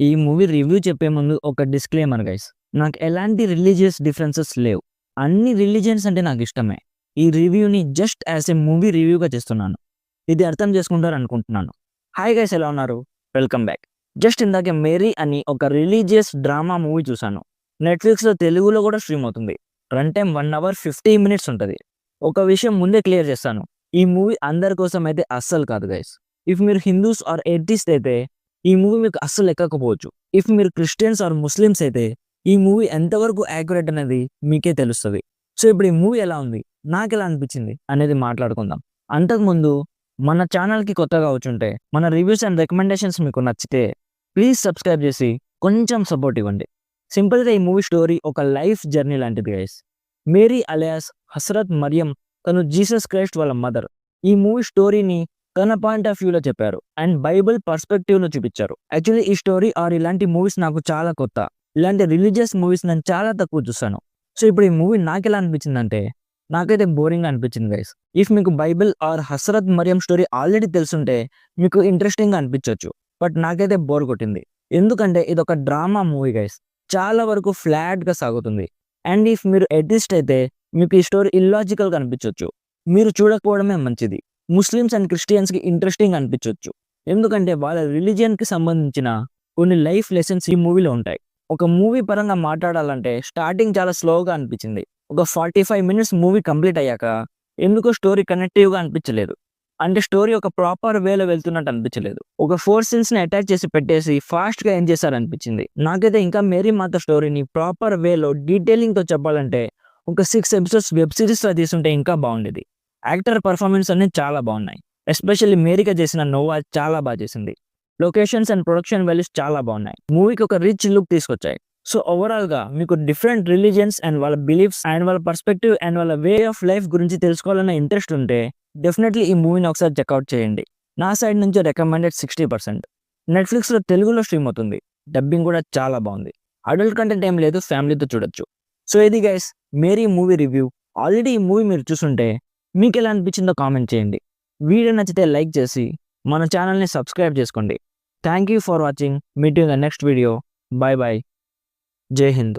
ఈ movie review చెప్పే ముందు ఒక డిస్క్లైమర్ గైస్. నాకు ఎలాంటి రిలీజియస్ డిఫరెన్సెస్ లేవు. అన్ని రిలీజియన్స్ అంటే నాకు ఇష్టమే. ఈ రివ్యూని జస్ట్ యాస్ ఎ మూవీ రివ్యూగా చేస్తున్నాను. ఇది అర్థం చేసుకుంటారు అనుకుంటున్నాను. హాయ్ గైస్, ఎలా ఉన్నారు? Welcome back. జస్ట్ ఇందాకే 'మేరీ' అని ఒక రిలీజియస్ డ్రామా మూవీ చూశాను. నెట్‌ఫ్లిక్స్‌లో తెలుగులో కూడా స్ట్రీమ్ అవుతుంది. రన్ టైమ్ 1 అవర్ 50 మినిట్స్ ఉంటది. ఒక విషయం ముందే క్లియర్ చేస్తాను. ఈ మూవీ అందరి కోసం అయితే అస్సలు కాదు గైస్. ఇఫ్ మీరు హిందూస్ ఆర్ ఎథిస్ట్ అయితే ఈ మూవీ మీకు అస్సలు ఎక్కకపోవచ్చు. ఇఫ్ మీరు క్రిస్టియన్స్ ఆర్ ముస్లిమ్స్ అయితే ఈ మూవీ ఎంతవరకు యాక్యురేట్ అనేది మీకే తెలుస్తది. సో ఇప్పుడు ఈ మూవీ ఎలా ఉంది, నాకెలా అనిపించింది అనేది మాట్లాడుకుందాం. అంతకుముందు మన ఛానల్‌కి కొత్తగా వచ్చుంటే మన రివ్యూస్ అండ్ రికమెండేషన్స్ మీకు నచ్చితే ప్లీజ్ సబ్స్క్రైబ్ చేసి కొంచెం సపోర్ట్ ఇవ్వండి. సింపుల్‌గా ఈ మూవీ స్టోరీ ఒక లైఫ్ జర్నీ లాంటిది guys. Mary alias Hazrat Maryam తను జీసస్ క్రైస్ట్ వాళ్ళ మదర్. ఈ మూవీ స్టోరీని తన పాయింట్ ఆఫ్ వ్యూలో చెప్పారు అండ్ బైబిల్ పర్స్పెక్టివ్‌లో చూపించారు. యాక్చువల్లీ ఈ స్టోరీ ఆర్ ఇలాంటి మూవీస్ నాకు చాలా కొత్త. ఇలాంటి రిలీజియస్ మూవీస్ నేను చాలా తక్కువ చూసాను. సో ఇప్పుడు ఈ మూవీ నాకెలా అనిపించిందంటే నాకైతే బోరింగ్‌గా అనిపించింది గైస్. ఇఫ్ మీకు Bible or Hazrat Maryam story already తెలుసుంటే మీకు ఇంట్రెస్టింగ్‌గా అనిపించొచ్చు. బట్ నాకైతే బోర్ కొట్టింది. ఎందుకంటే ఇదొక డ్రామా మూవీ గైస్. చాలా వరకు ఫ్లాట్‌గా సాగుతుంది. అండ్ ఇఫ్ మీరు ఎథిస్ట్ అయితే మీకు ఈ స్టోరీ ఇల్లాజికల్‌గా అనిపించొచ్చు. మీరు చూడకపోవడమే మంచిది. ముస్లిమ్స్ అండ్ క్రిస్టియన్స్‌కి ఇంట్రెస్టింగ్ అనిపించొచ్చు. ఎందుకంటే వాళ్ళ రిలీజియన్‌కి సంబంధించిన కొన్ని లైఫ్ లెసన్స్ ఈ మూవీలో ఉంటాయి. ఒక మూవీ పరంగా మాట్లాడాలంటే స్టార్టింగ్ చాలా స్లోగా అనిపించింది. ఒక 45 మినిట్స్ మూవీ కంప్లీట్ అయ్యాక ఎందుకో స్టోరీ కనెక్టివ్‌గా అనిపించలేదు. అంటే స్టోరీ ఒక ప్రాపర్ వేలో వెళ్తున్నట్టు అనిపించలేదు. ఒక 4 సీన్స్‌ని అటాచ్ చేసి పెట్టేసి ఫాస్ట్‌గా ఎండ్ చేశారనిపించింది. నాకైతే ఇంకా మేరీ మాత స్టోరీని ప్రాపర్ వేలో డీటెయిలింగ్‌తో చెప్పాలంటే ఒక 6 ఎపిసోడ్స్ వెబ్ సిరీస్‌లా తీసుంటే ఇంకా బాగుండేది. యాక్టర్ పర్ఫార్మెన్స్ అన్నీ చాలా బాగున్నాయి. ఎస్పెషల్లీ మేరీగా చేసిన నోవా చాలా బాగా చేసింది. లొకేషన్స్ అండ్ ప్రొడక్షన్ వాల్యూస్ చాలా బాగున్నాయి. మూవీకి ఒక రిచ్ లుక్ తీసుకొచ్చాయి. సో ఓవరాల్‌గా మీకు డిఫరెంట్ రిలీజియన్స్ అండ్ వాళ్ళ బిలీఫ్స్ అండ్ వాళ్ళ పర్స్పెక్టివ్ అండ్ వాళ్ళ వే ఆఫ్ లైఫ్ గురించి తెలుసుకోవాలన్న ఇంట్రెస్ట్ ఉంటే డెఫినెట్లీ ఈ మూవీని ఒకసారి చెక్అవుట్ చేయండి. నా సైడ్ నుంచి రికమెండెడ్ 60%. నెట్‌ఫ్లిక్స్‌లో తెలుగులో స్ట్రీమ్ అవుతుంది. డబ్బింగ్ కూడా చాలా బాగుంది. అడల్ట్ కంటెంట్ ఏం లేదు, ఫ్యామిలీతో చూడొచ్చు. సో ఇది guys Mary movie review. Already ఈ మూవీ మీరు చూసుంటే మీకెలా అనిపించిందో కామెంట్ చేయండి. వీడియో నచ్చితే లైక్ చేసి మన ఛానల్‌ని సబ్స్క్రైబ్ చేసుకోండి. Thank you for watching. Meet you in the next video. By by. జై హింద్.